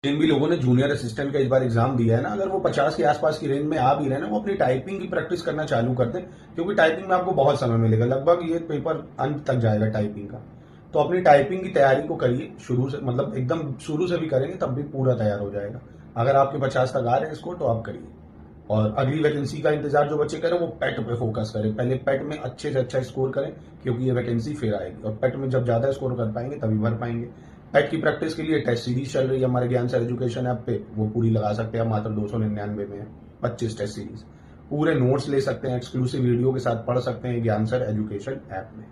जिन भी लोगों ने जूनियर असिस्टेंट का इस बार एग्जाम दिया है ना, अगर वो 50 के आसपास की रेंज में आ भी रहे हैं ना, वो अपनी टाइपिंग की प्रैक्टिस करना चालू कर दें, क्योंकि टाइपिंग में आपको बहुत समय मिलेगा, लगभग ये पेपर अंत तक जाएगा टाइपिंग का। तो अपनी टाइपिंग की तैयारी को करिए शुरू से, मतलब एकदम शुरू से भी करेंगे तब भी पूरा तैयार हो जाएगा। अगर आपके 50 तक आ रहे हैं स्कोर तो आप करिए। और अगली वैकेंसी का इंतजार जो बच्चे करें वो पेट पे फोकस करें, पहले पेट में अच्छे से अच्छा स्कोर करें, क्योंकि ये वैकेंसी फिर आएगी और पेट में जब ज्यादा स्कोर कर पाएंगे तभी भर पाएंगे। पेट की प्रैक्टिस के लिए टेस्ट सीरीज चल रही है हमारे ज्ञान सर एजुकेशन ऐप पे, वो पूरी लगा सकते हैं, मात्र 299 में है 25 टेस्ट सीरीज। पूरे नोट्स ले सकते हैं, एक्सक्लूसिव वीडियो के साथ पढ़ सकते हैं ज्ञान सर एजुकेशन ऐप में।